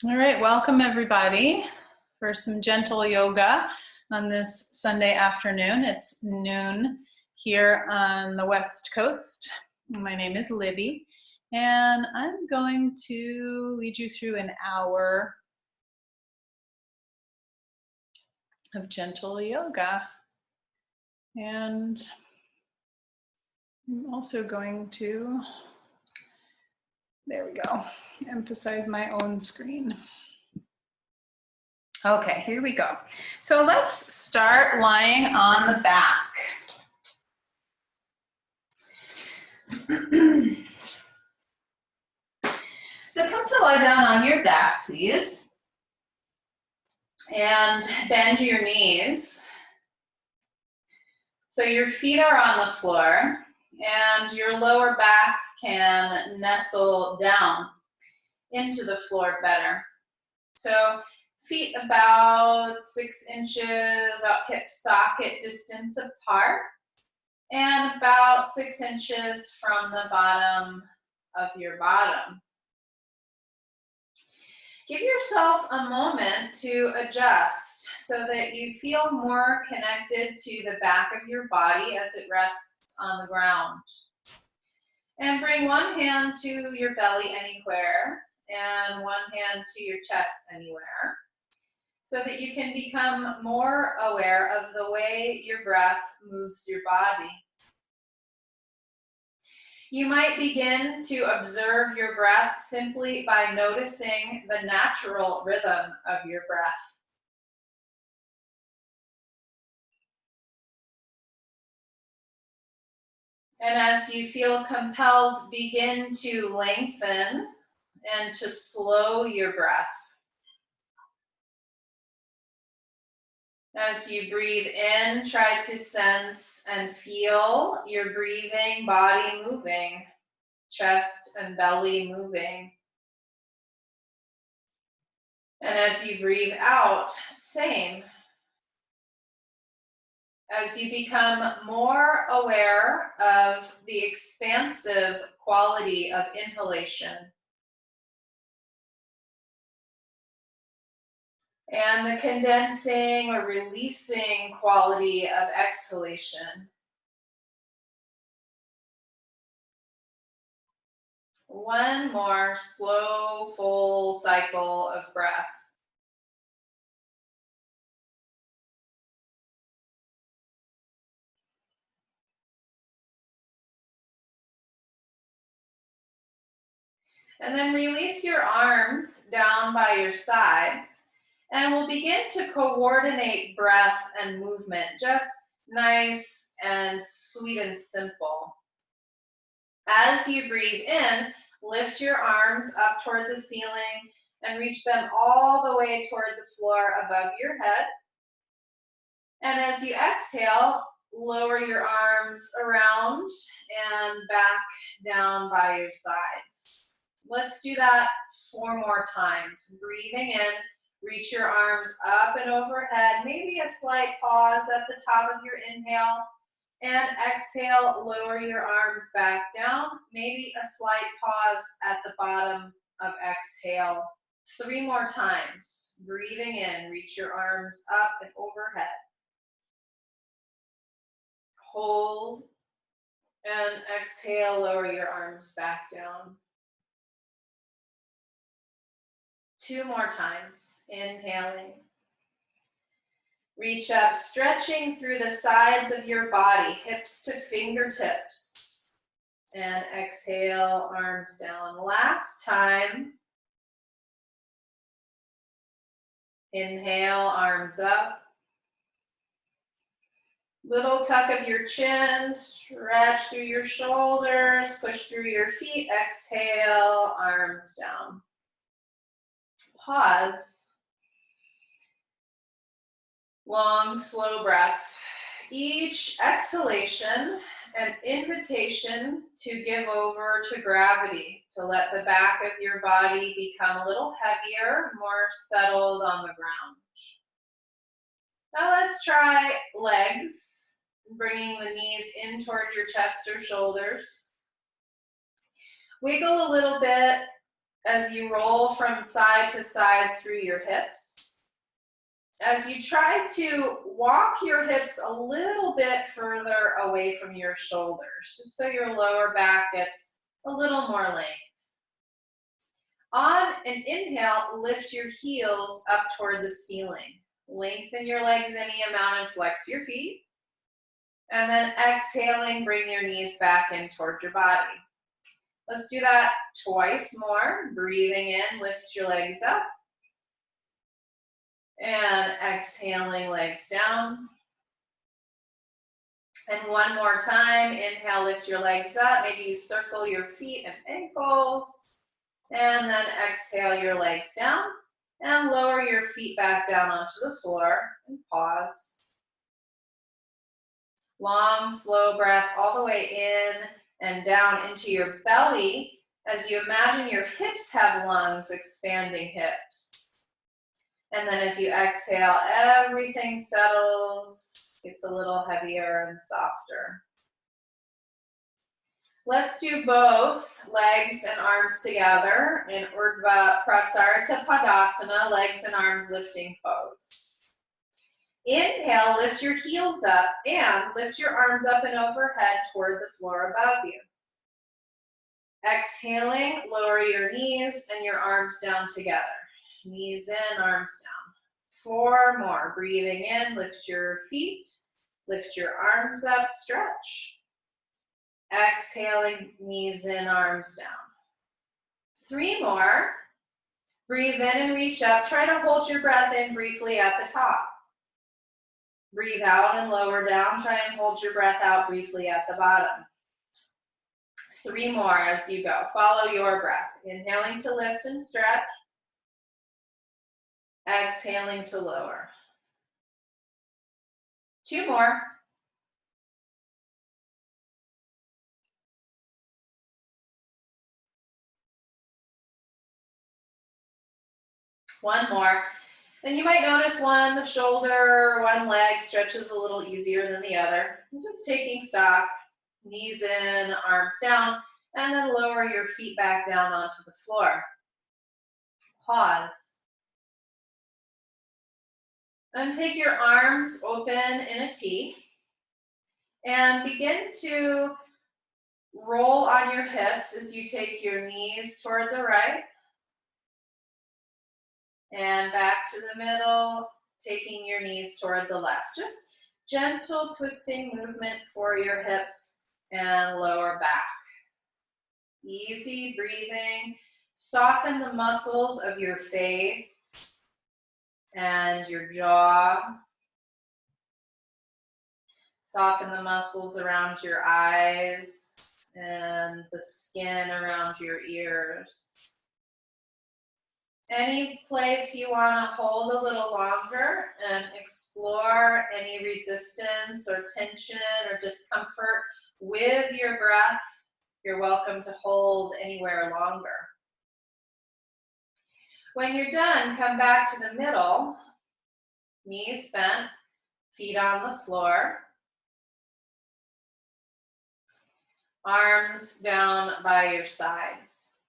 All right, welcome everybody for some gentle yoga on this Sunday afternoon. It's noon here on the West Coast. My name is Libby, and I'm going to lead you through an hour of gentle yoga. And I'm also going to, there we go, emphasize my own screen. Okay, here we go. So let's start lying on the back. So come to lie down on your back, please. And bend your knees. So your feet are on the floor and your lower back can nestle down into the floor better. So feet about 6 inches, about hip socket distance apart, and about 6 inches from the bottom of your bottom. Give yourself a moment to adjust so that you feel more connected to the back of your body as it rests on the ground. And bring one hand to your belly anywhere and one hand to your chest anywhere, so that you can become more aware of the way your breath moves your body. You might begin to observe your breath simply by noticing the natural rhythm of your breath. And as you feel compelled, begin to lengthen and to slow your breath. As you breathe in, try to sense and feel your breathing, body moving, chest and belly moving. And as you breathe out, same. As you become more aware of the expansive quality of inhalation and the condensing or releasing quality of exhalation. One more slow, full cycle of breath. And then release your arms down by your sides, and we'll begin to coordinate breath and movement, just nice and sweet and simple. As you breathe in, lift your arms up toward the ceiling and reach them all the way toward the floor above your head. And as you exhale, lower your arms around and back down by your sides. Let's do that 4 more times. Breathing in, reach your arms up and overhead, maybe a slight pause at the top of your inhale. And exhale, lower your arms back down, maybe a slight pause at the bottom of exhale. 3 more times. Breathing in, reach your arms up and overhead. Hold and exhale, lower your arms back down. 2 more times. Inhaling. Reach up, stretching through the sides of your body, hips to fingertips. And exhale, arms down. Last time. Inhale, arms up. Little tuck of your chin, stretch through your shoulders, push through your feet. Exhale, arms down. Pause. Long, slow breath. Each exhalation, an invitation to give over to gravity, to let the back of your body become a little heavier, more settled on the ground. Now let's try legs, bringing the knees in towards your chest or shoulders. Wiggle a little bit as you roll from side to side through your hips. As you try to walk your hips a little bit further away from your shoulders, just so your lower back gets a little more length. On an inhale, lift your heels up toward the ceiling. Lengthen your legs any amount and flex your feet. And then exhaling, bring your knees back in toward your body. Let's do that twice more. Breathing in, lift your legs up. And exhaling, legs down. And one more time, inhale, lift your legs up. Maybe you circle your feet and ankles. And then exhale your legs down. And lower your feet back down onto the floor and pause. Long, slow breath all the way in and down into your belly as you imagine your hips have lungs, expanding hips. And then as you exhale, everything settles, gets a little heavier and softer. Let's do both legs and arms together in Urdhva Prasarita Padasana, legs and arms lifting pose. Inhale, lift your heels up and lift your arms up and overhead toward the floor above you. Exhaling, lower your knees and your arms down together. Knees in, arms down. 4 more. Breathing in, lift your feet, lift your arms up, stretch. Exhaling, knees in, arms down. 3 more. Breathe in and reach up. Try to hold your breath in briefly at the top. Breathe out and lower down. Try and hold your breath out briefly at the bottom. 3 more as you go. Follow your breath. Inhaling to lift and stretch. Exhaling to lower. 2 more. One more. And you might notice one shoulder, one leg stretches a little easier than the other. Just taking stock, knees in, arms down, and then lower your feet back down onto the floor. Pause. And take your arms open in a T and begin to roll on your hips as you take your knees toward the right and back to the middle, taking your knees toward the left. Just gentle twisting movement for your hips and lower back. Easy breathing. Soften the muscles of your face and your jaw. Soften the muscles around your eyes and the skin around your ears. Any place you want to hold a little longer and explore any resistance or tension or discomfort with your breath, you're welcome to hold anywhere longer. When you're done, come back to the middle, knees bent, feet on the floor, arms down by your sides.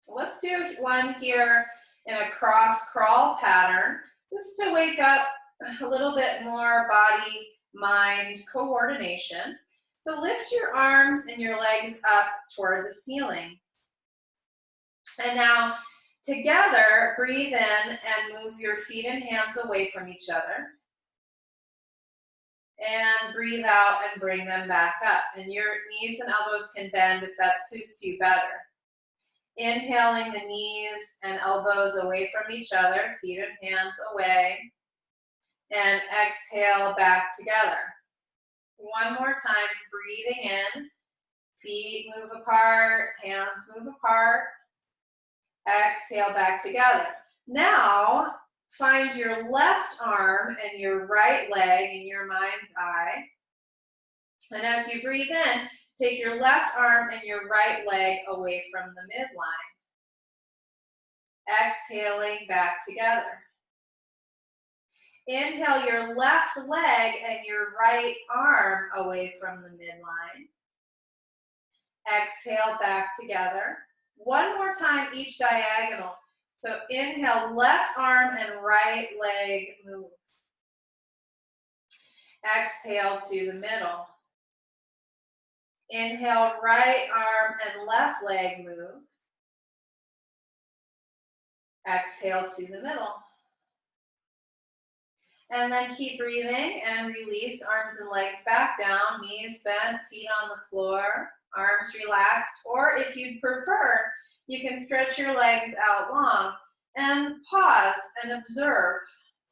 Let's do one here in a cross crawl pattern, just to wake up a little bit more body-mind coordination. So lift your arms and your legs up toward the ceiling. And now together, breathe in and move your feet and hands away from each other. And breathe out and bring them back up. And your knees and elbows can bend if that suits you better. Inhaling the knees and elbows away from each other, feet and hands away. And exhale back together. One more time, breathing in. Feet move apart, hands move apart. Exhale back together. Now, find your left arm and your right leg in your mind's eye. And as you breathe in, take your left arm and your right leg away from the midline. Exhaling back together. Inhale your left leg and your right arm away from the midline. Exhale back together. One more time, each diagonal. So inhale, left arm and right leg move. Exhale to the middle. Inhale, right arm and left leg move. Exhale to the middle. And then keep breathing and release arms and legs back down, knees bent, feet on the floor, arms relaxed, or if you'd prefer, you can stretch your legs out long and pause and observe.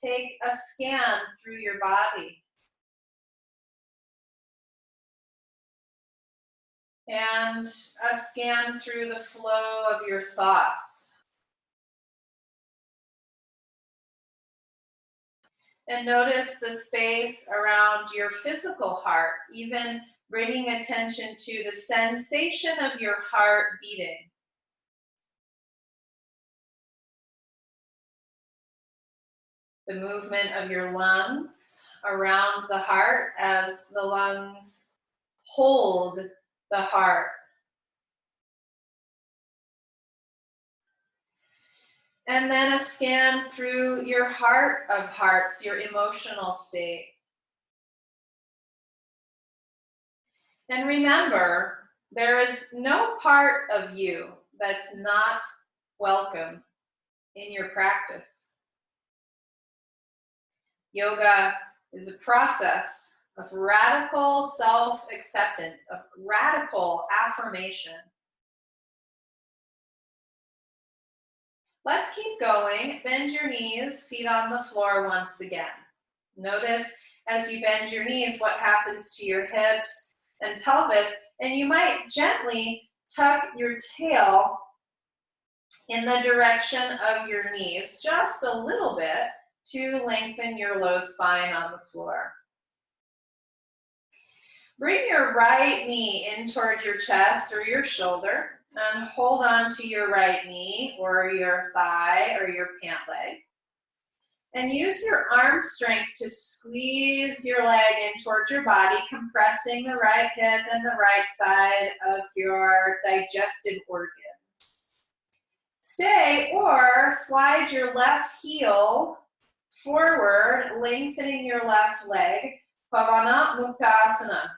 Take a scan through your body. And a scan through the flow of your thoughts. And notice the space around your physical heart, even bringing attention to the sensation of your heart beating. The movement of your lungs around the heart as the lungs hold the heart. And then a scan through your heart of hearts, your emotional state. And remember, there is no part of you that's not welcome in your practice. Yoga is a process of radical self-acceptance, of radical affirmation. Let's keep going. Bend your knees, feet on the floor once again. Notice as you bend your knees what happens to your hips and pelvis, and you might gently tuck your tail in the direction of your knees, just a little bit, to lengthen your low spine on the floor. Bring your right knee in towards your chest or your shoulder and hold on to your right knee or your thigh or your pant leg. And use your arm strength to squeeze your leg in towards your body, compressing the right hip and the right side of your digestive organs. Stay or slide your left heel forward, lengthening your left leg. Pavana Muktasana.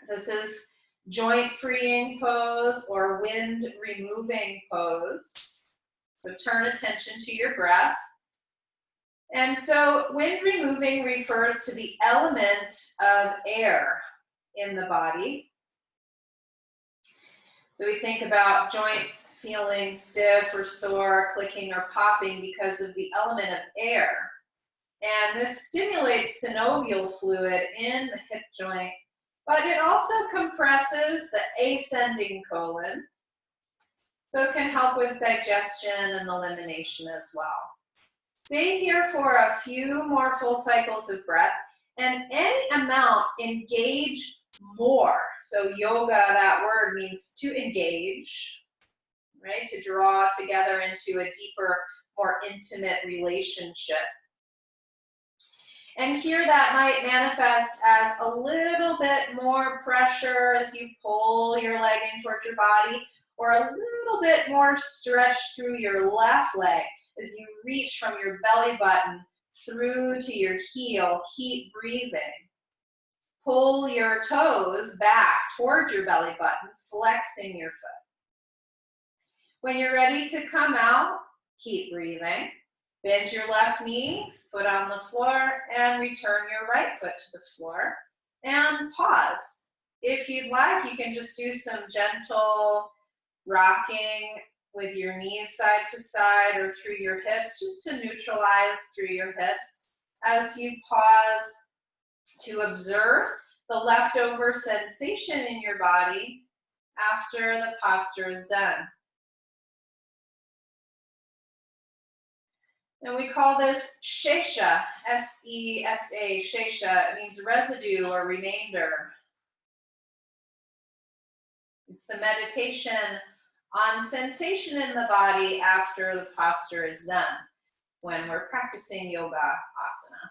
This is joint freeing pose or wind removing pose. So turn attention to your breath. And so wind removing refers to the element of air in the body. So we think about joints feeling stiff or sore, clicking or popping because of the element of air. And this stimulates synovial fluid in the hip joint, but it also compresses the ascending colon. So it can help with digestion and elimination as well. Stay here for a few more full cycles of breath, and any amount, engage more. So yoga, that word means to engage, right? To draw together into a deeper, more intimate relationship. And here that might manifest as a little bit more pressure as you pull your leg in towards your body, or a little bit more stretch through your left leg as you reach from your belly button through to your heel. Keep breathing. Pull your toes back towards your belly button, flexing your foot. When you're ready to come out, keep breathing. Bend your left knee, foot on the floor, and return your right foot to the floor. And pause. If you'd like, you can just do some gentle rocking with your knees side to side or through your hips, just to neutralize through your hips as you pause to observe the leftover sensation in your body after the posture is done. And we call this shesha, S-E-S-A, shesha. It means residue or remainder. It's the meditation on sensation in the body after the posture is done when we're practicing yoga asana.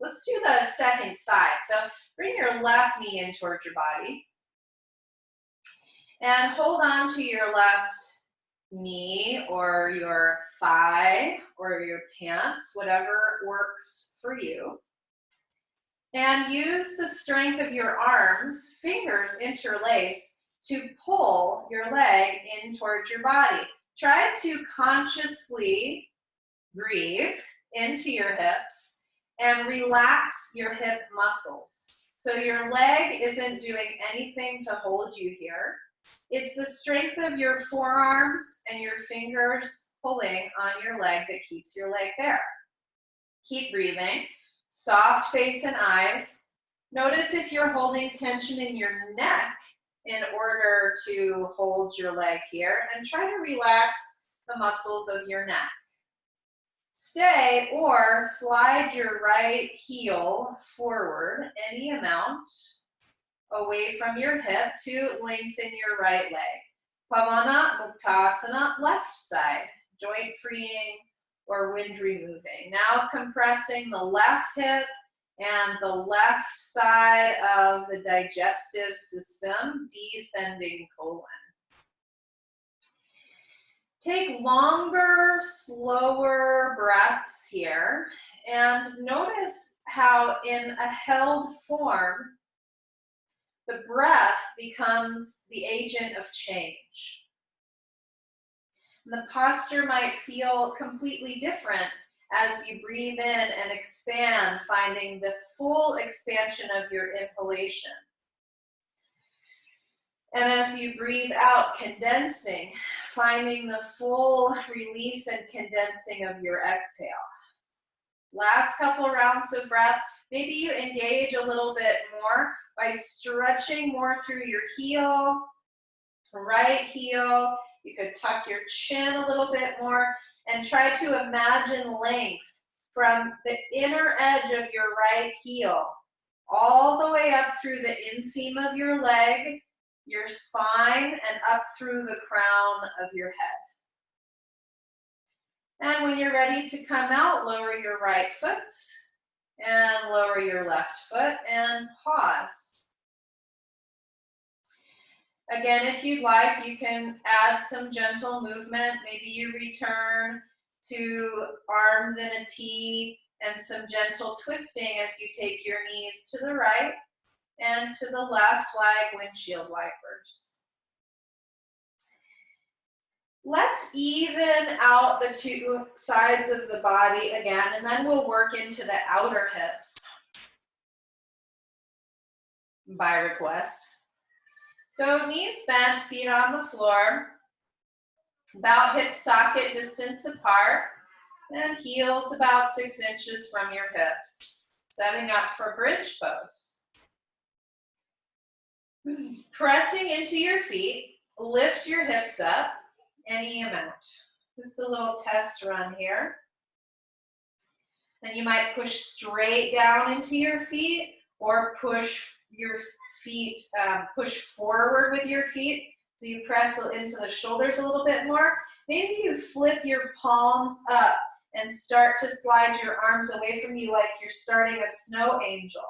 Let's do the second side. So bring your left knee in towards your body. And hold on to your left knee or your thigh or your pants, whatever works for you. And use the strength of your arms, fingers interlaced, to pull your leg in towards your body. Try to consciously breathe into your hips and relax your hip muscles. So your leg isn't doing anything to hold you here. It's the strength of your forearms and your fingers pulling on your leg that keeps your leg there. Keep breathing. Soft face and eyes. Notice if you're holding tension in your neck in order to hold your leg here, and try to relax the muscles of your neck. Stay or slide your right heel forward any amount away from your hip to lengthen your right leg. Pavana Muktasana, left side, joint freeing or wind removing. Now compressing the left hip and the left side of the digestive system, descending colon. Take longer, slower breaths here, and notice how in a held form, the breath becomes the agent of change. And the posture might feel completely different as you breathe in and expand, finding the full expansion of your inhalation. And as you breathe out, condensing, finding the full release and condensing of your exhale. Last couple rounds of breath. Maybe you engage a little bit more by stretching more through your heel, right heel. You could tuck your chin a little bit more and try to imagine length from the inner edge of your right heel all the way up through the inseam of your leg, your spine, and up through the crown of your head. And when you're ready to come out, lower your right foot and lower your left foot and pause. Again, if you'd like, you can add some gentle movement. Maybe you return to arms in a T and some gentle twisting as you take your knees to the right and to the left like windshield wipers. Let's even out the two sides of the body again, and then we'll work into the outer hips by request. So knees bent, feet on the floor, about hip socket distance apart, and heels about 6 inches from your hips. Setting up for bridge pose. Pressing into your feet, lift your hips up any amount. This is a little test run here. Then you might push straight down into your feet or push your feet, push forward with your feet. So you press into the shoulders a little bit more. Maybe you flip your palms up and start to slide your arms away from you like you're starting a snow angel.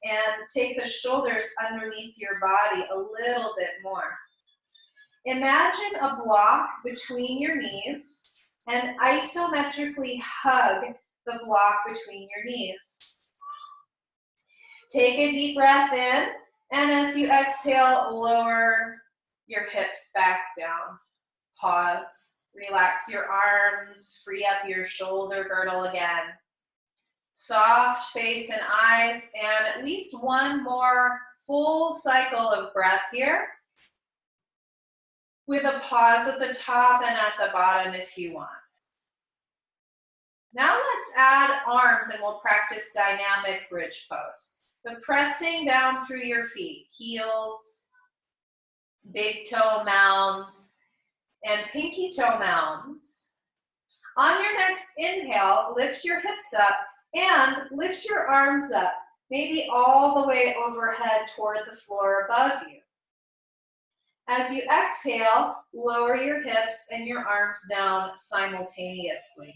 And take the shoulders underneath your body a little bit more. Imagine a block between your knees and isometrically hug the block between your knees. Take a deep breath in, and as you exhale, lower your hips back down. Pause, relax your arms, free up your shoulder girdle again. Soft face and eyes, and at least one more full cycle of breath here with a pause at the top and at the bottom if you want. Now let's add arms and we'll practice dynamic bridge pose. So pressing down through your feet, heels, big toe mounds, and pinky toe mounds. On your next inhale, lift your hips up and lift your arms up, maybe all the way overhead toward the floor above you. As you exhale, lower your hips and your arms down simultaneously.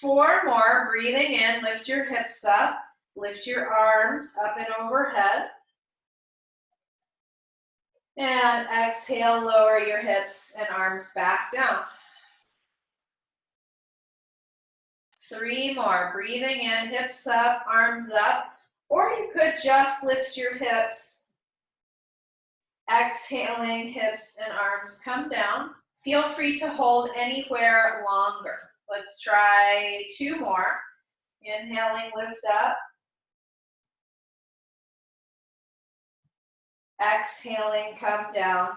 4 more, breathing in, lift your hips up, lift your arms up and overhead. And exhale, lower your hips and arms back down. 3 more. Breathing in, hips up, arms up. Or you could just lift your hips. Exhaling, hips and arms come down. Feel free to hold anywhere longer. Let's try 2 more. Inhaling, lift up. Exhaling, come down.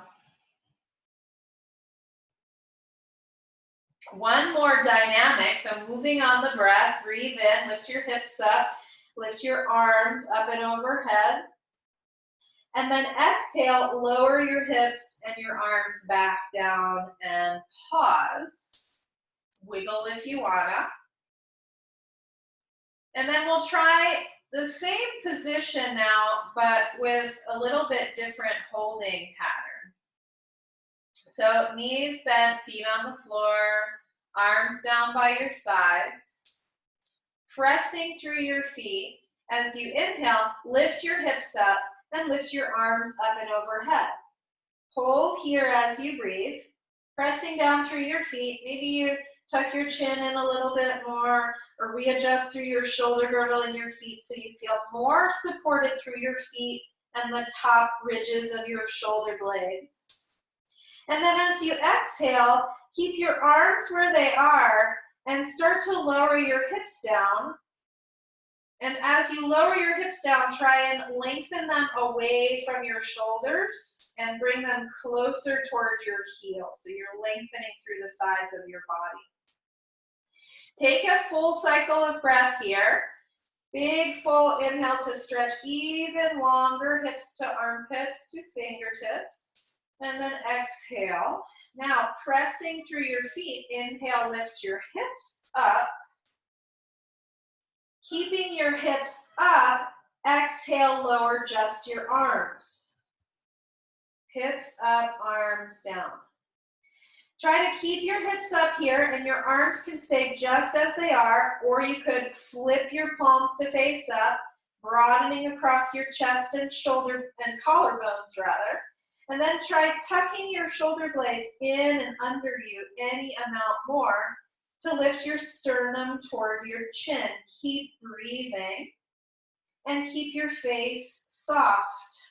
1 more dynamic, so moving on the breath, breathe in, lift your hips up, lift your arms up and overhead. And then exhale, lower your hips and your arms back down and pause. Wiggle if you wanna. And then we'll try the same position now, but with a little bit different holding pattern. So knees bent, feet on the floor, arms down by your sides. Pressing through your feet. As you inhale, lift your hips up and lift your arms up and overhead. Hold here as you breathe. Pressing down through your feet. Maybe you tuck your chin in a little bit more or readjust through your shoulder girdle in your feet so you feel more supported through your feet and the top ridges of your shoulder blades. And then as you exhale, keep your arms where they are and start to lower your hips down. And as you lower your hips down, try and lengthen them away from your shoulders and bring them closer toward your heel. So you're lengthening through the sides of your body. Take a full cycle of breath here. Big full inhale to stretch even longer, hips to armpits to fingertips. And then exhale. Now pressing through your feet, inhale, lift your hips up. Keeping your hips up, exhale, lower just your arms. Hips up, arms down. Try to keep your hips up here and your arms can stay just as they are, or you could flip your palms to face up, broadening across your chest and shoulder and collarbones rather. And then try tucking your shoulder blades in and under you any amount more to lift your sternum toward your chin. Keep breathing and keep your face soft.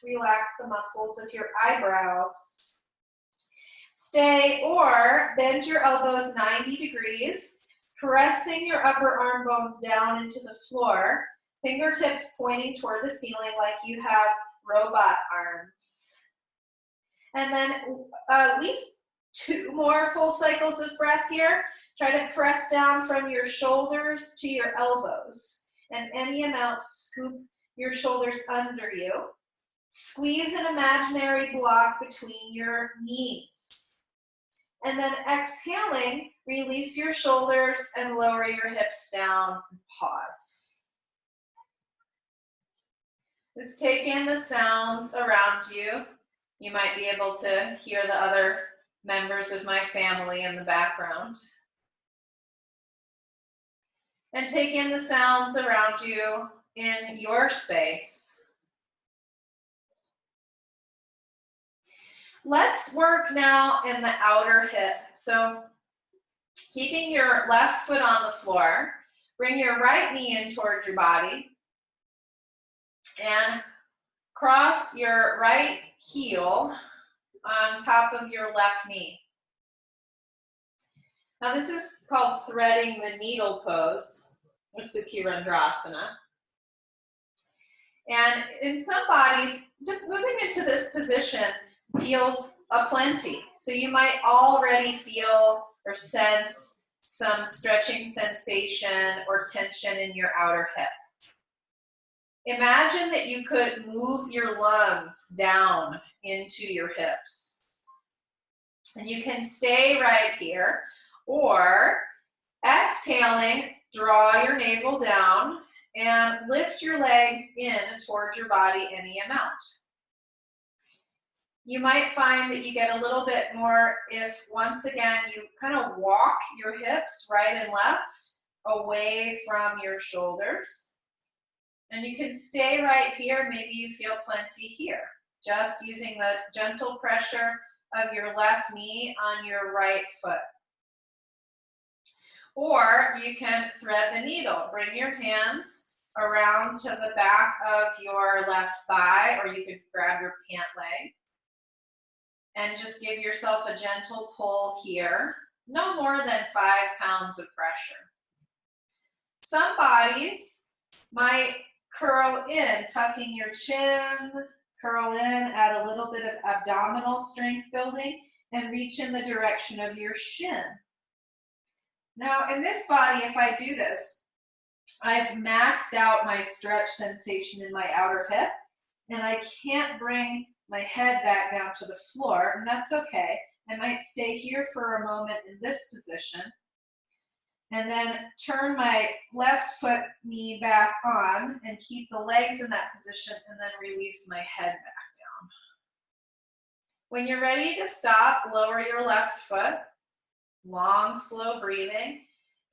Relax the muscles of your eyebrows. Stay or bend your elbows 90 degrees, pressing your upper arm bones down into the floor, fingertips pointing toward the ceiling like you have robot arms. And then at least 2 more full cycles of breath here. Try to press down from your shoulders to your elbows. And any amount, scoop your shoulders under you. Squeeze an imaginary block between your knees. And then exhaling, release your shoulders and lower your hips down and pause. Just take in the sounds around you. You might be able to hear the other members of my family in the background. And take in the sounds around you in your space. Let's work now in the outer hip. So keeping your left foot on the floor, bring your right knee in towards your body and cross your right heel on top of your left knee. Now this is called threading the needle pose, Sukhi Randrasana. And in some bodies, just moving into this position feels aplenty. So you might already feel or sense some stretching sensation or tension in your outer hip. Imagine that you could move your lungs down into your hips. And you can stay right here, or exhaling, draw your navel down and lift your legs in towards your body any amount. You might find that you get a little bit more if, once again, you kind of walk your hips right and left away from your shoulders. And you can stay right here. Maybe you feel plenty here. just using the gentle pressure of your left knee on your right foot. Or you can thread the needle. Bring your hands around to the back of your left thigh, or you could grab your pant leg and just give yourself a gentle pull here. No more than 5 pounds of pressure. Some bodies might curl in, tucking your chin, curl in, add a little bit of abdominal strength building, and reach in the direction of your shin. Now, in this body, if I do this, I've maxed out my stretch sensation in my outer hip, and I can't bring my head back down to the floor, and that's okay. I might stay here for a moment in this position, and then turn my left foot knee back on and keep the legs in that position, and then release my head back down. When you're ready to stop, lower your left foot, long, slow breathing,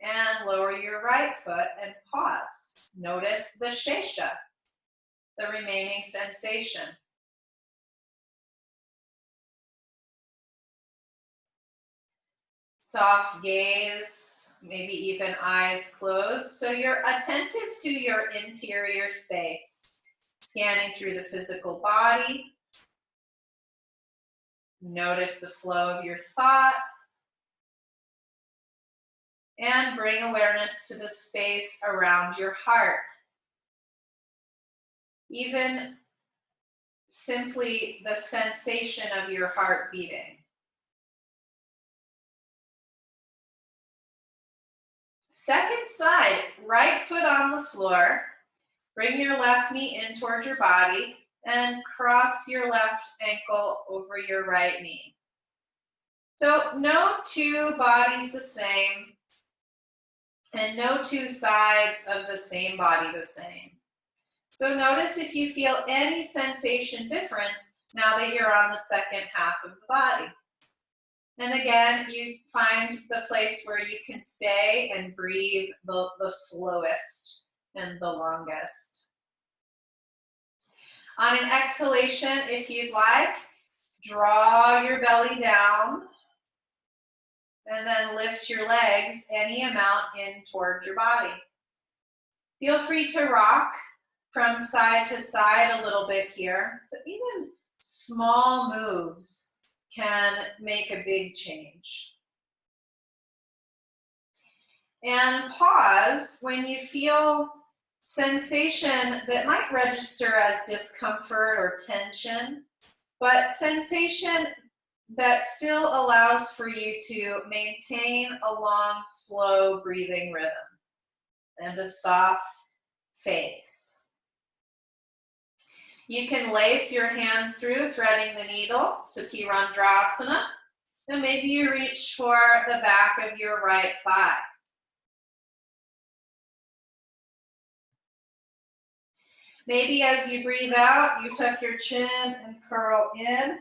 and lower your right foot and pause. Notice the shesha, the remaining sensation. Soft gaze, maybe even eyes closed. So you're attentive to your interior space, scanning through the physical body. Notice the flow of your thought. And bring awareness to the space around your heart. Even simply the sensation of your heart beating. Second side, right foot on the floor. Bring your left knee in towards your body and cross your left ankle over your right knee. So no two bodies the same, and no two sides of the same body the same. So notice if you feel any sensation difference now that you're on the second half of the body. And again, you find the place where you can stay and breathe the slowest and the longest. On an exhalation, if you'd like, draw your belly down and then lift your legs any amount in towards your body. Feel free to rock from side to side a little bit here. So even small moves can make a big change. And pause when you feel sensation that might register as discomfort or tension, but sensation that still allows for you to maintain a long, slow breathing rhythm and a soft face. You can lace your hands through, threading the needle, Sukhi Randrasana, and maybe you reach for the back of your right thigh. Maybe as you breathe out, you tuck your chin and curl in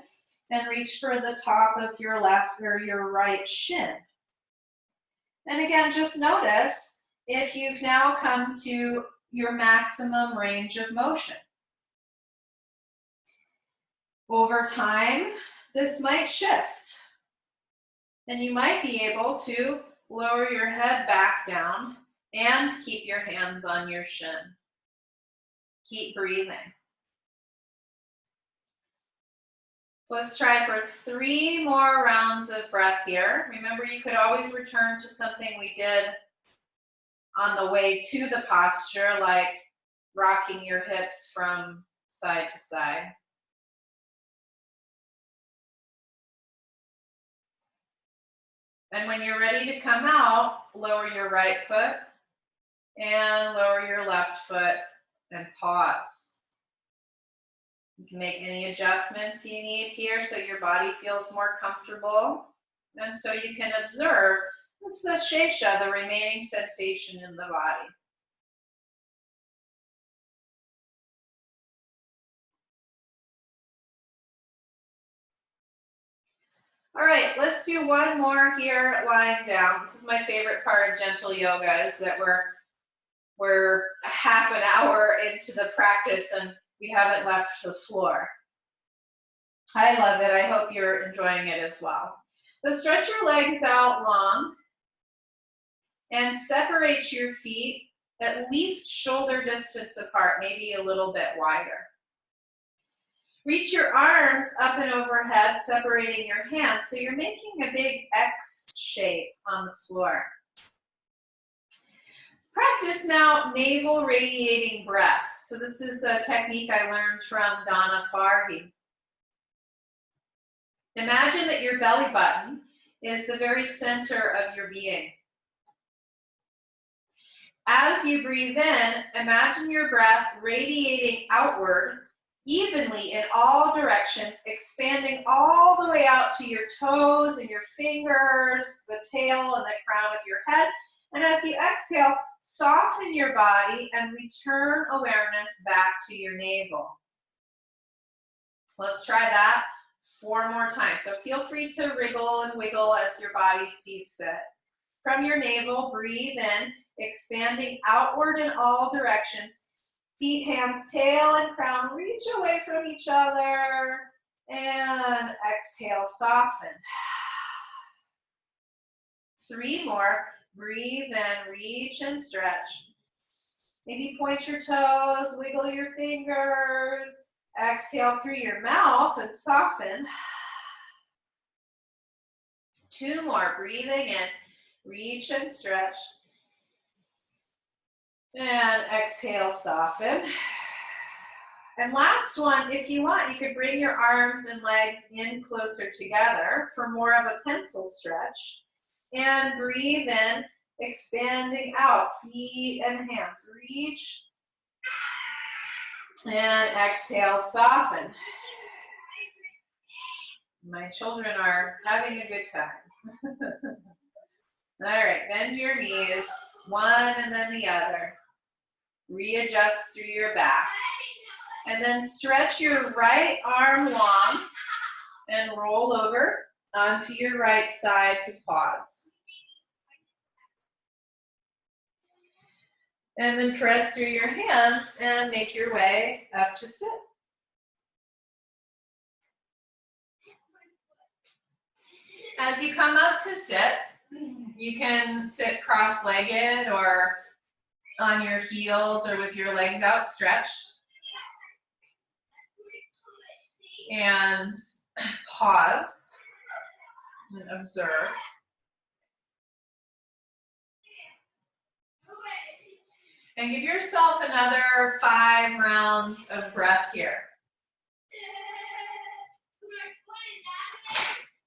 and reach for the top of your left or your right shin. And again, just notice if you've now come to your maximum range of motion. Over time, this might shift, and you might be able to lower your head back down and keep your hands on your shin. Keep breathing. So let's try for 3 more rounds of breath here. Remember, you could always return to something we did on the way to the posture, like rocking your hips from side to side. And when you're ready to come out, lower your right foot and lower your left foot and pause. You can make any adjustments you need here so your body feels more comfortable. And so you can observe, it's the shesha, the remaining sensation in the body. All right, let's do one more here lying down. This is my favorite part of gentle yoga, is that we're a half an hour into the practice and we haven't left the floor. I love it. I hope you're enjoying it as well. So stretch your legs out long and separate your feet at least shoulder distance apart, maybe a little bit wider. Reach your arms up and overhead, separating your hands, so you're making a big X shape on the floor. Let's practice now navel radiating breath. So this is a technique I learned from Donna Farhi. Imagine that your belly button is the very center of your being. As you breathe in, imagine your breath radiating outward evenly in all directions, expanding all the way out to your toes and your fingers, the tail and the crown of your head. And as you exhale, soften your body and return awareness back to your navel. Let's try that 4 more times. So feel free to wriggle and wiggle as your body sees fit. From your navel, breathe in, expanding outward in all directions. Feet, hands, tail, and crown reach away from each other. And exhale, soften. 3 more. Breathe in, reach and stretch. Maybe point your toes, wiggle your fingers. Exhale through your mouth and soften. 2 more. Breathing in, reach and stretch. And exhale, soften. And last one, if you want, you could bring your arms and legs in closer together for more of a pencil stretch. And breathe in, expanding out, feet and hands. Reach. And exhale, soften. My children are having a good time. All right, bend your knees, one and then the other. Readjust through your back. And then stretch your right arm long and roll over onto your right side to pause. And then press through your hands and make your way up to sit. As you come up to sit, you can sit cross-legged or on your heels or with your legs outstretched. And pause and observe. And give yourself another 5 rounds of breath here.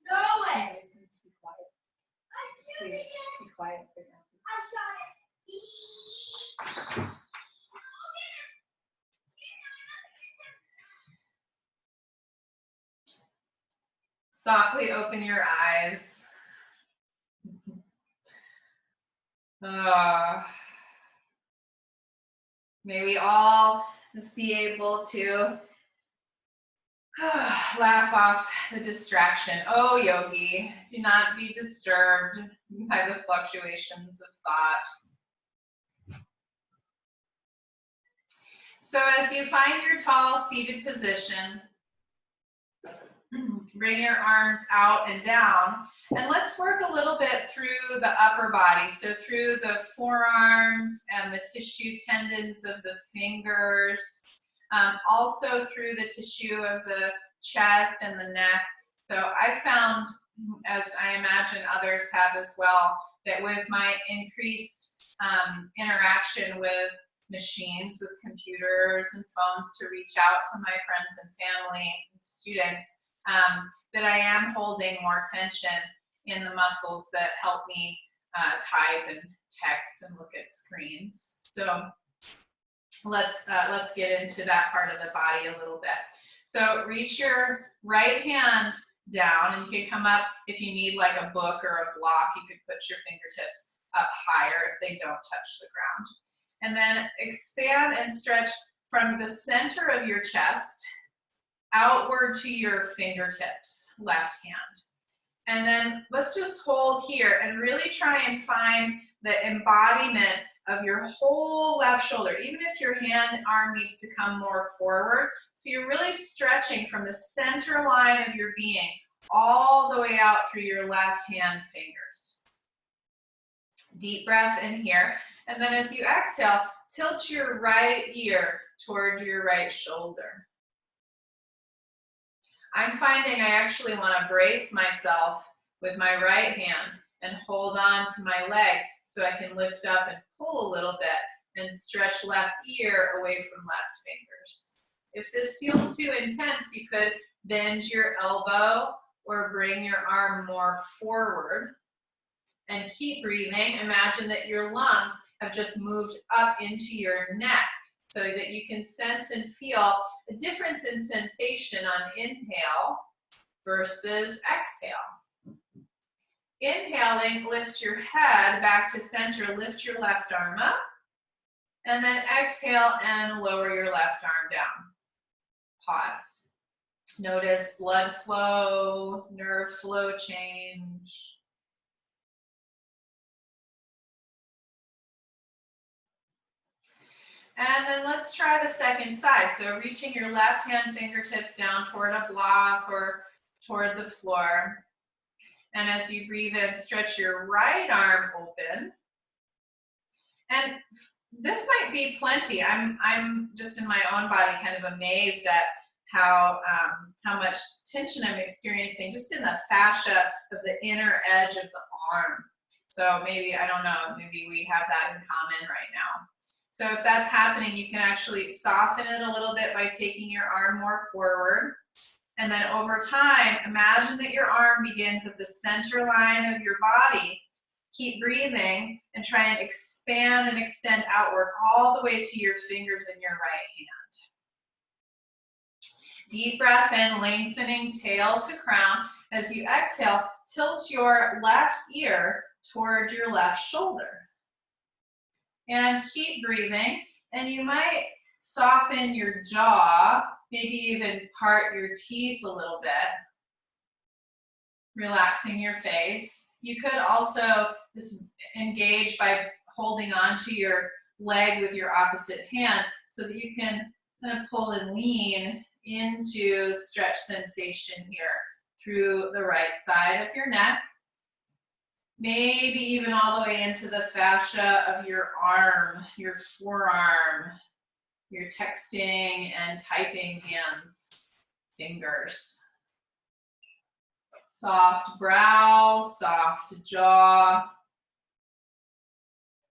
No way. Please be quiet for now. Softly open your eyes. May we all just be able to laugh off the distraction. Oh, yogi, do not be disturbed by the fluctuations of thought. So as you find your tall seated position, bring your arms out and down, and let's work a little bit through the upper body. So through the forearms and the tissue tendons of the fingers, also through the tissue of the chest and the neck. So I found, as I imagine others have as well, that with my increased interaction with machines, with computers and phones to reach out to my friends and family and students, that I am holding more tension in the muscles that help me type and text and look at screens. So let's get into that part of the body a little bit. So reach your right hand down, and you can come up if you need like a book or a block. You could put your fingertips up higher if they don't touch the ground. And then expand and stretch from the center of your chest outward to your fingertips, left hand. And then let's just hold here and really try and find the embodiment of your whole left shoulder, even if your arm needs to come more forward. So you're really stretching from the center line of your being all the way out through your left hand fingers. Deep breath in here. And then as you exhale, tilt your right ear towards your right shoulder. I'm finding I actually want to brace myself with my right hand and hold on to my leg so I can lift up and pull a little bit and stretch left ear away from left fingers. If this feels too intense, you could bend your elbow or bring your arm more forward. And keep breathing. Imagine that your lungs have just moved up into your neck so that you can sense and feel a difference in sensation on inhale versus exhale. Inhaling, lift your head back to center, lift your left arm up, and then exhale and lower your left arm down. Pause. Notice blood flow, nerve flow change. And then let's try the second side. So reaching your left hand fingertips down toward a block or toward the floor. And as you breathe in, stretch your right arm open. And this might be plenty. I'm just in my own body kind of amazed at how much tension I'm experiencing just in the fascia of the inner edge of the arm. So maybe, I don't know, maybe we have that in common right now. So if that's happening, you can actually soften it a little bit by taking your arm more forward. And then over time, imagine that your arm begins at the center line of your body. Keep breathing and try and expand and extend outward all the way to your fingers in your right hand. Deep breath in, lengthening tail to crown. As you exhale, tilt your left ear toward your left shoulder. And keep breathing, and you might soften your jaw, maybe even part your teeth a little bit, relaxing your face. You could also engage by holding onto your leg with your opposite hand so that you can kind of pull and lean into stretch sensation here through the right side of your neck. Maybe even all the way into the fascia of your arm, your forearm, your texting and typing hands, fingers. Soft brow, soft jaw.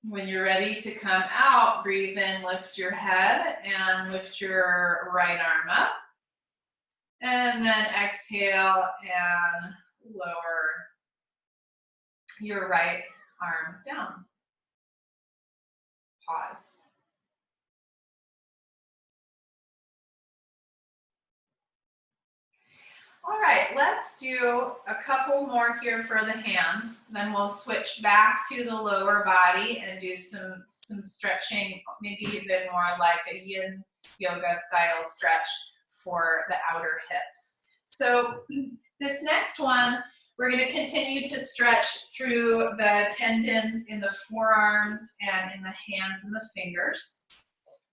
When you're ready to come out, breathe in, lift your head and lift your right arm up. And then exhale and lower your right arm down. Pause. All right, let's do a couple more here for the hands. Then we'll switch back to the lower body and do some stretching, maybe even more like a yin yoga style stretch for the outer hips. So this next one, we're going to continue to stretch through the tendons in the forearms and in the hands and the fingers.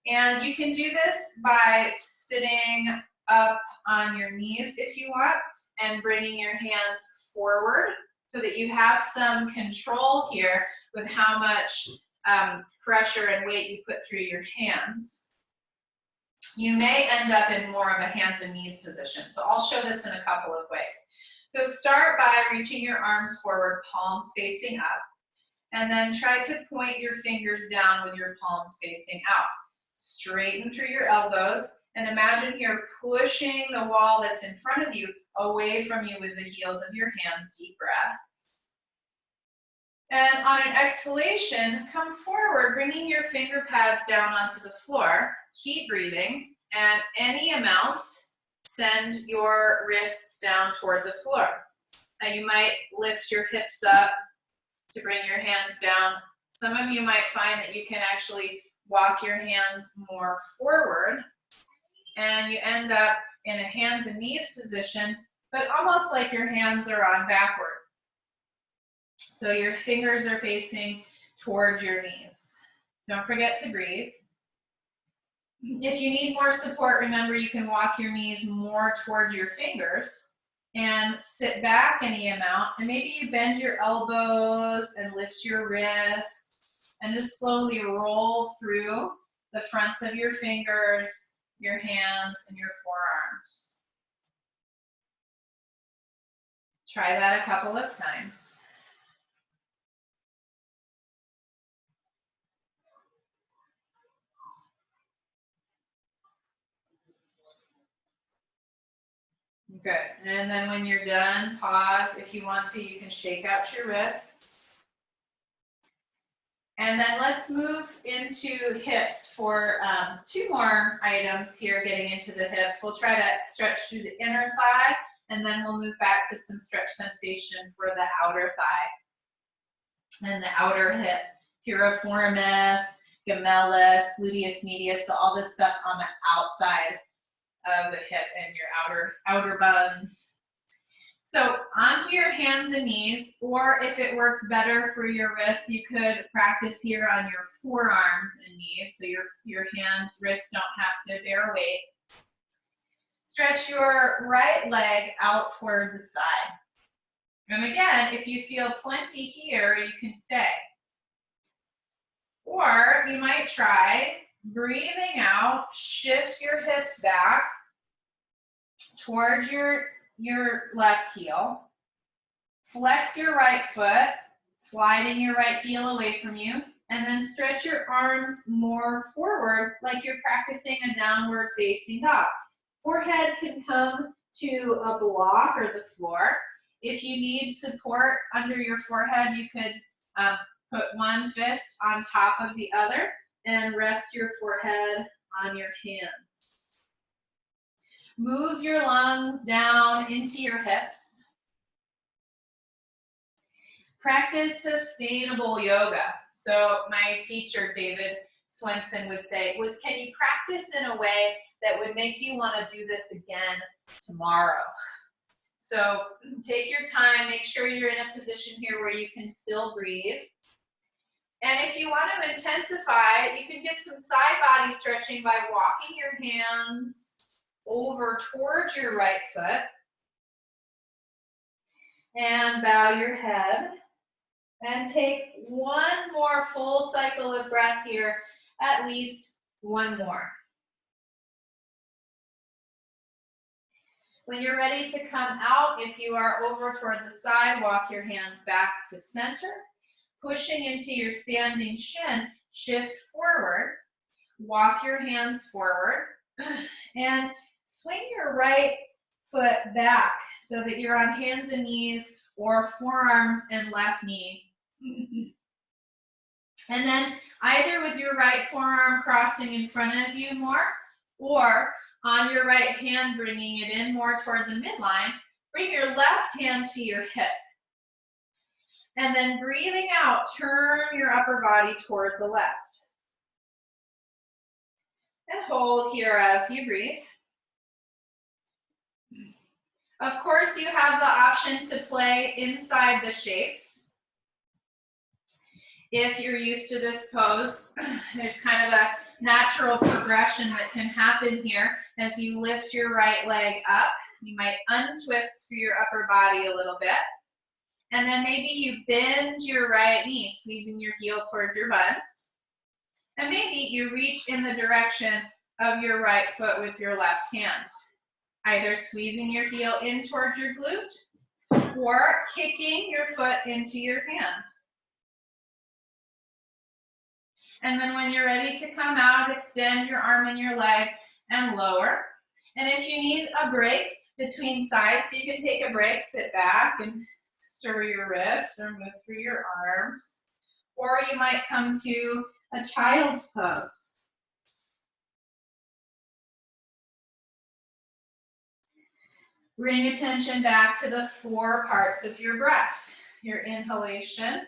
And you can do this by sitting up on your knees if you want and bringing your hands forward so that you have some control here with how much pressure and weight you put through your hands. You may end up in more of a hands and knees position. So I'll show this in a couple of ways. So start by reaching your arms forward, palms facing up, and then try to point your fingers down with your palms facing out. Straighten through your elbows, and imagine you're pushing the wall that's in front of you away from you with the heels of your hands. Deep breath. And on an exhalation, come forward, bringing your finger pads down onto the floor. Keep breathing, and any amount, send your wrists down toward the floor. Now you might lift your hips up to bring your hands down. Some of you might find that you can actually walk your hands more forward, and you end up in a hands and knees position, but almost like your hands are on backward. So your fingers are facing toward your knees. Don't forget to breathe. If you need more support, remember you can walk your knees more toward your fingers and sit back any amount. And maybe you bend your elbows and lift your wrists and just slowly roll through the fronts of your fingers, your hands, and your forearms. Try that a couple of times. Good. And then when you're done, pause. If you want to, you can shake out your wrists. And then let's move into hips for 2 more items here, getting into the hips. We'll try to stretch through the inner thigh, and then we'll move back to some stretch sensation for the outer thigh and the outer hip. Piriformis, gemellus, gluteus medius, so all this stuff on the outside of the hip and your outer buns. So onto your hands and knees, or if it works better for your wrists, you could practice here on your forearms and knees, so your hands, wrists don't have to bear weight. Stretch your right leg out toward the side. And again, if you feel plenty here, you can stay. Or you might try breathing out, shift your hips back towards your left heel. Flex your right foot, sliding your right heel away from you, and then stretch your arms more forward like you're practicing a downward facing dog. Forehead can come to a block or the floor. If you need support under your forehead, you could put one fist on top of the other and rest your forehead on your hands. Move your lungs down into your hips. Practice sustainable yoga. So my teacher, David Swenson, would say, can you practice in a way that would make you want to do this again tomorrow? So take your time, make sure you're in a position here where you can still breathe. And if you want to intensify, you can get some side body stretching by walking your hands over towards your right foot. And bow your head. And take one more full cycle of breath here, at least one more. When you're ready to come out, if you are over toward the side, walk your hands back to center. Pushing into your standing shin, shift forward, walk your hands forward, and swing your right foot back so that you're on hands and knees or forearms and left knee. And then either with your right forearm crossing in front of you more, or on your right hand bringing it in more toward the midline, bring your left hand to your hip. And then breathing out, turn your upper body toward the left. And hold here as you breathe. Of course, you have the option to play inside the shapes. If you're used to this pose, there's kind of a natural progression that can happen here as you lift your right leg up. You might untwist through your upper body a little bit. And then maybe you bend your right knee, squeezing your heel towards your butt. And maybe you reach in the direction of your right foot with your left hand, either squeezing your heel in towards your glute or kicking your foot into your hand. And then when you're ready to come out, extend your arm and your leg and lower. And if you need a break between sides, you can take a break, sit back and stir your wrists or move through your arms. Or you might come to a child's pose. Bring attention back to the 4 parts of your breath. Your inhalation,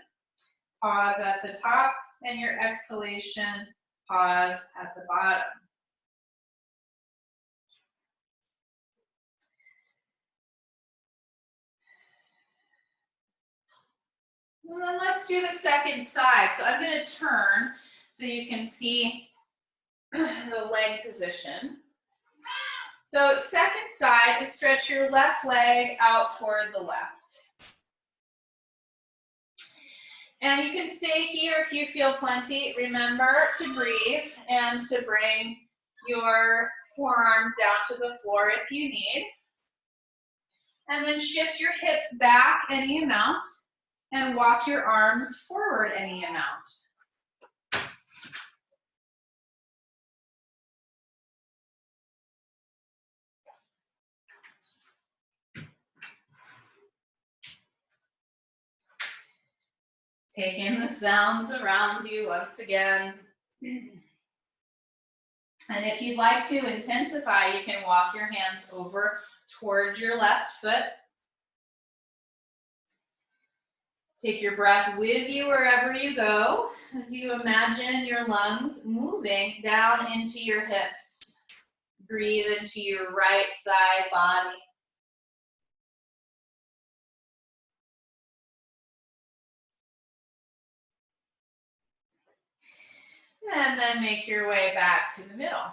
pause at the top, and your exhalation, pause at the bottom. Well, then let's do the second side. So I'm going to turn so you can see the leg position. So second side is stretch your left leg out toward the left. And you can stay here if you feel plenty. Remember to breathe and to bring your forearms down to the floor if you need. And then shift your hips back any amount and walk your arms forward any amount. Take in the sounds around you once again. And if you'd like to intensify, you can walk your hands over towards your left foot. Take your breath with you wherever you go as you imagine your lungs moving down into your hips. Breathe into your right side body. And then make your way back to the middle.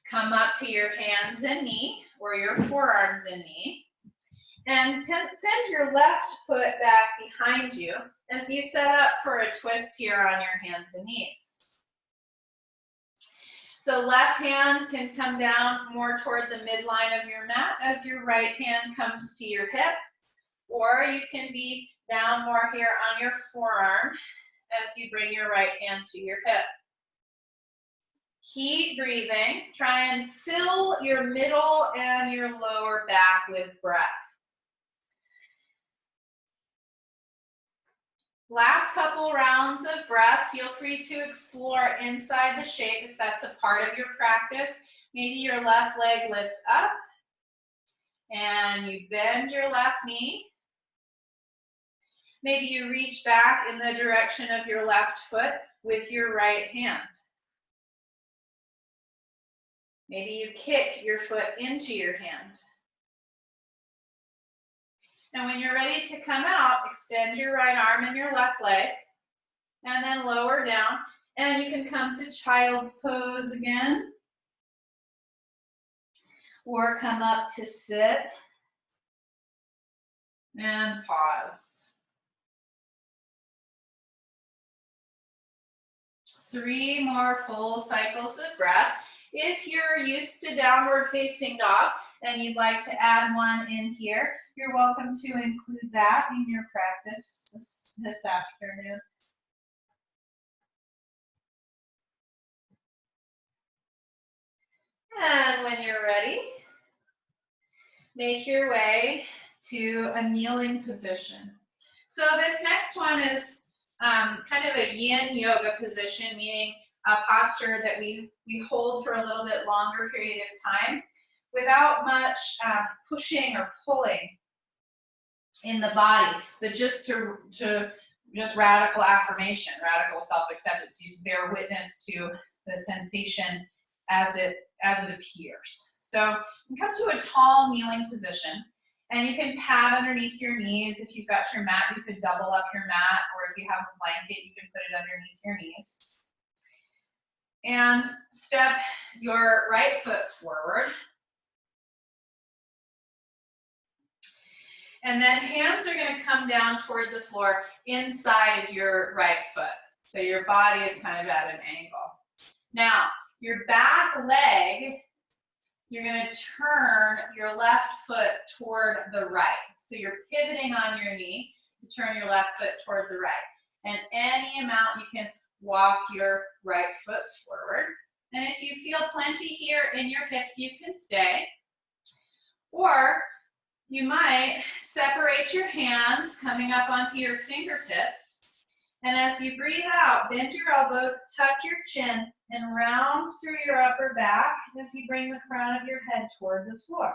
Come up to your hands and knee, or your forearms and knee, and send your left foot back behind you as you set up for a twist here on your hands and knees. So left hand can come down more toward the midline of your mat as your right hand comes to your hip, or you can be down more here on your forearm as you bring your right hand to your hip. Keep breathing. Try and fill your middle and your lower back with breath. Last couple rounds of breath. Feel free to explore inside the shape if that's a part of your practice. Maybe your left leg lifts up and you bend your left knee. Maybe you reach back in the direction of your left foot with your right hand. Maybe you kick your foot into your hand. And when you're ready to come out, extend your right arm and your left leg, and then lower down. And you can come to child's pose again, or come up to sit and pause. 3 more full cycles of breath. If you're used to downward facing dog and you'd like to add one in here, you're welcome to include that in your practice this afternoon. And when you're ready, make your way to a kneeling position. So this next one is kind of a yin yoga position, meaning a posture that we hold for a little bit longer period of time without much pushing or pulling in the body, but just just radical affirmation, radical self-acceptance. You bear witness to the sensation as it appears. So you come to a tall kneeling position, and you can pad underneath your knees. If you've got your mat, you could double up your mat, or if you have a blanket, you can put it underneath your knees. And step your right foot forward. And then hands are going to come down toward the floor inside your right foot. So your body is kind of at an angle. Now, your back leg, you're going to turn your left foot toward the right. So you're pivoting on your knee to turn your left foot toward the right. And any amount you can walk your right foot forward. And if you feel plenty here in your hips, you can stay. Or you might separate your hands coming up onto your fingertips. And as you breathe out, bend your elbows, tuck your chin, and round through your upper back as you bring the crown of your head toward the floor.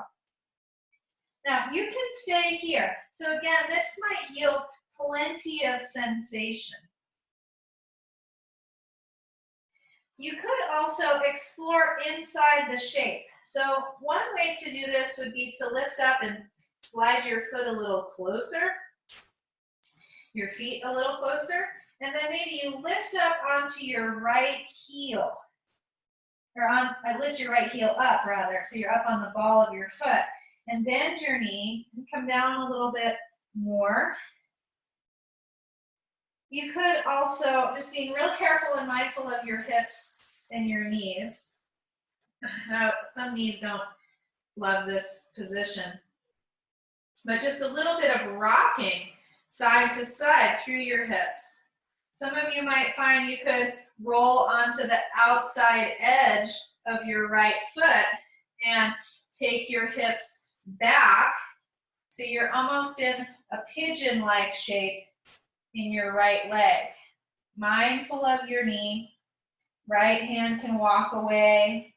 Now, you can stay here. So again, this might yield plenty of sensation. You could also explore inside the shape. So one way to do this would be to lift up and slide your foot a little closer, your feet a little closer, And then maybe you lift up onto your right heel. Lift your right heel up rather, so you're up on the ball of your foot. And bend your knee and come down a little bit more. You could also, just being real careful and mindful of your hips and your knees. Now, some knees don't love this position, but just a little bit of rocking side to side through your hips. Some of you might find you could roll onto the outside edge of your right foot and take your hips back so you're almost in a pigeon-like shape in your right leg. Mindful of your knee. Right hand can walk away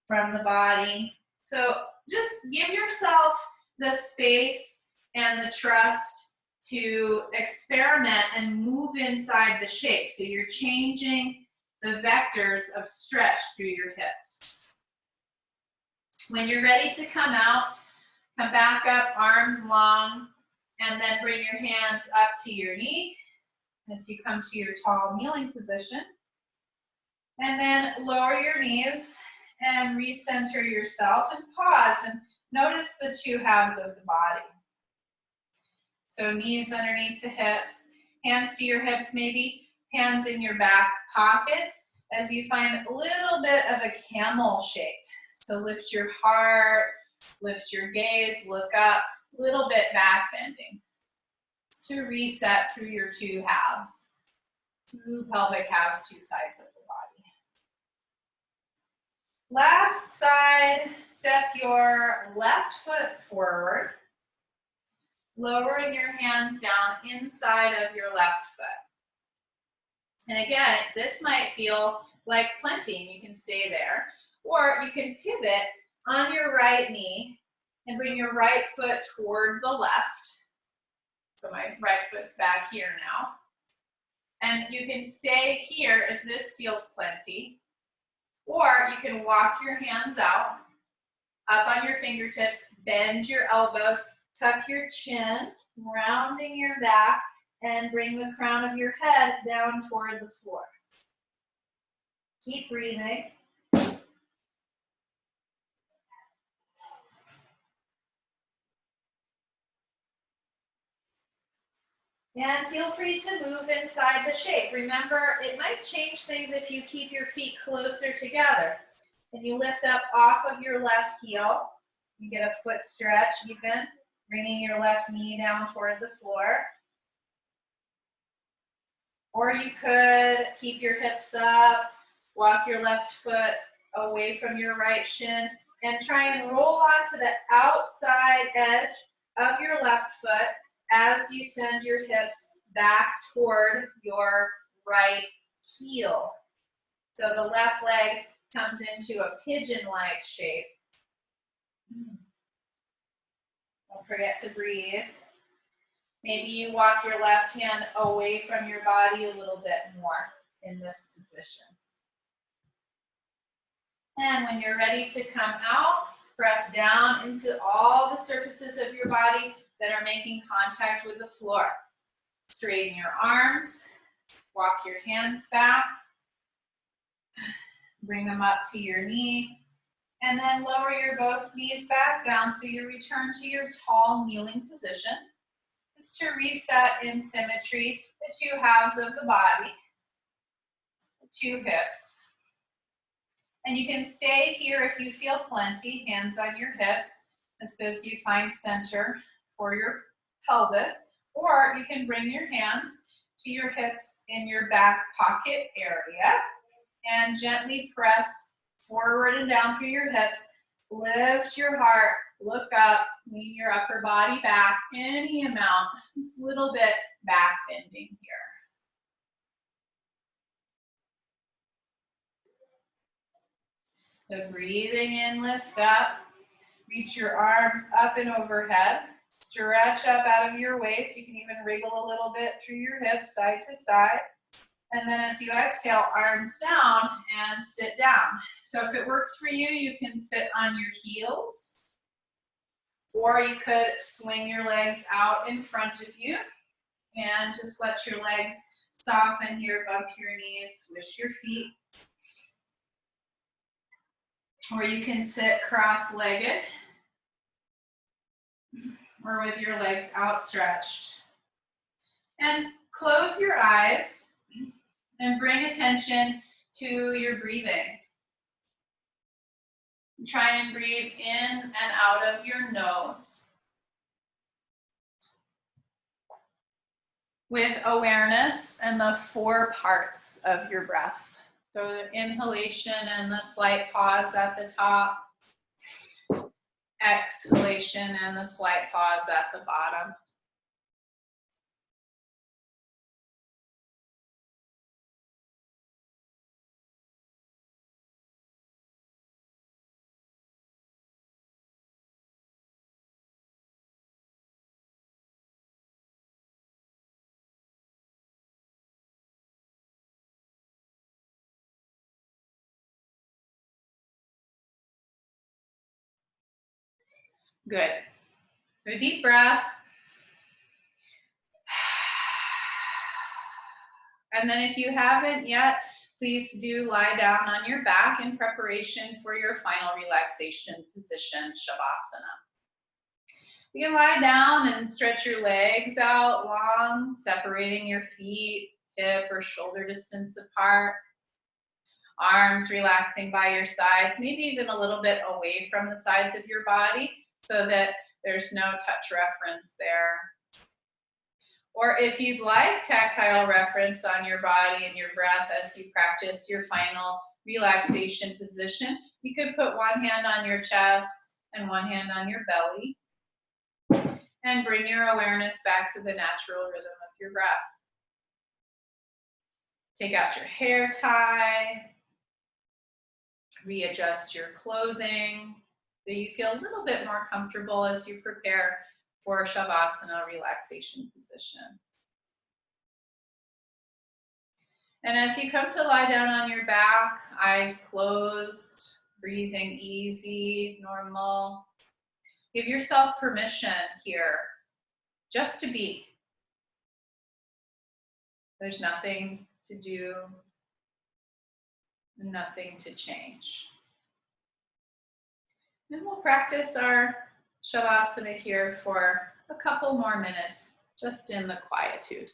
from the body. So just give yourself the space and the trust to experiment and move inside the shape. So you're changing the vectors of stretch through your hips. When you're ready to come out, come back up, arms long, and then bring your hands up to your knee as you come to your tall kneeling position. And then lower your knees and recenter yourself and pause and notice the two halves of the body. So knees underneath the hips, hands to your hips, maybe hands in your back pockets as you find a little bit of a camel shape. So lift your heart, lift your gaze, look up, a little bit back bending. Just to reset through your two halves, two pelvic halves, two sides of the body. Last side, step your left foot forward, lowering your hands down inside of your left foot. And again, this might feel like plenty, and you can stay there. Or you can pivot on your right knee and bring your right foot toward the left. So my right foot's back here now. And you can stay here if this feels plenty. Or you can walk your hands out, up on your fingertips, bend your elbows, tuck your chin, rounding your back, and bring the crown of your head down toward the floor. Keep breathing. And feel free to move inside the shape. Remember, it might change things if you keep your feet closer together. And you lift up off of your left heel. You get a foot stretch even, bringing your left knee down toward the floor. Or you could keep your hips up, walk your left foot away from your right shin, and try and roll onto the outside edge of your left foot as you send your hips back toward your right heel. So the left leg comes into a pigeon-like shape. Don't forget to breathe. Maybe you walk your left hand away from your body a little bit more in this position. And when you're ready to come out, press down into all the surfaces of your body that are making contact with the floor. Straighten your arms, walk your hands back, bring them up to your knee, and then lower your both knees back down so you return to your tall kneeling position. Just to reset in symmetry the two halves of the body, the two hips. And you can stay here if you feel plenty, hands on your hips, just as you find center for your pelvis. Or you can bring your hands to your hips in your back pocket area and gently press forward and down through your hips. Lift your heart, look up, lean your upper body back any amount. Just a little bit back bending here. So breathing in, lift up. Reach your arms up and overhead. Stretch up out of your waist. You can even wriggle a little bit through your hips side to side. And then as you exhale, arms down and sit down. So if it works for you, you can sit on your heels, or you could swing your legs out in front of you and just let your legs Soften here, bump your knees, switch your feet. Or you can sit cross-legged or with your legs outstretched. And close your eyes and bring attention to your breathing. Try and breathe in and out of your nose with awareness and the 4 parts of your breath. So the inhalation and the slight pause at the top, exhalation and the slight pause at the bottom. Good. So deep breath. And then if you haven't yet, please do lie down on your back in preparation for your final relaxation position, Shavasana. You can lie down and stretch your legs out long, separating your feet, hip or shoulder distance apart. Arms relaxing by your sides, maybe even a little bit away from the sides of your body so that there's no touch reference there. Or if you'd like tactile reference on your body and your breath as you practice your final relaxation position, you could put one hand on your chest and one hand on your belly and bring your awareness back to the natural rhythm of your breath. Take out your hair tie, readjust your clothing so you feel a little bit more comfortable as you prepare for Shavasana relaxation position. And as you come to lie down on your back, eyes closed, breathing easy, normal, give yourself permission here just to be. There's nothing to do, nothing to change. And we'll practice our Shavasana here for a couple more minutes, just in the quietude.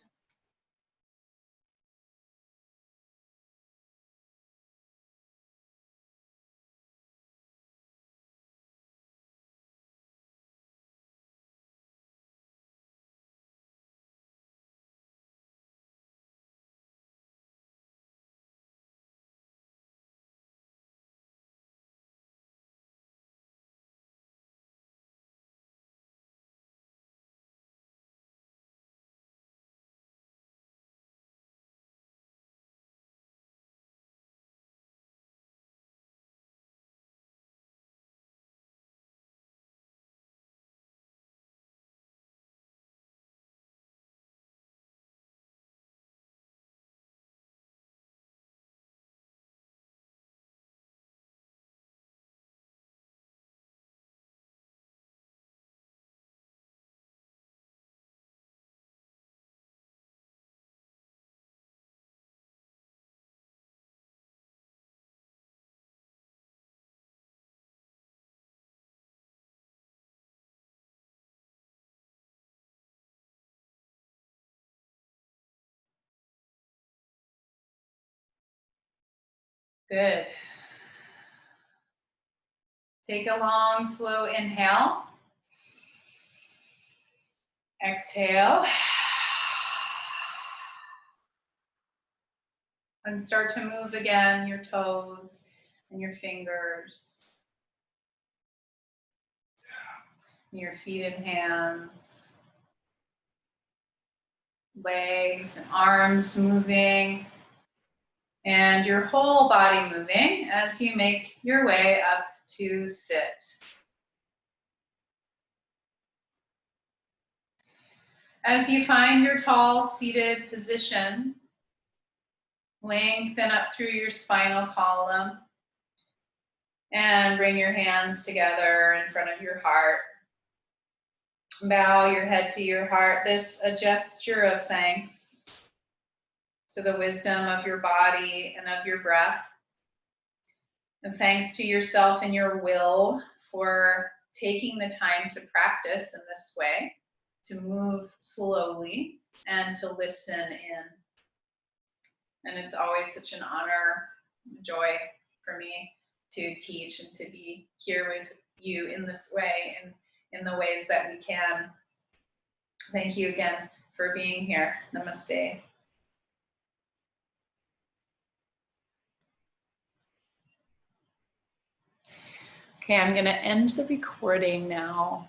Good. Take a long, slow inhale. Exhale. And start to move again your toes and your fingers, your feet and hands, legs and arms moving, and your whole body moving as you make your way up to sit. As you find your tall seated position, lengthen up through your spinal column and bring your hands together in front of your heart. Bow your head to your heart. This a gesture of thanks. to the wisdom of your body and of your breath. And thanks to yourself and your will for taking the time to practice in this way, to move slowly and to listen in. And it's always such an honor, joy for me to teach and to be here with you in this way and in the ways that we can. Thank you again for being here. Namaste. Okay, I'm going to end the recording now.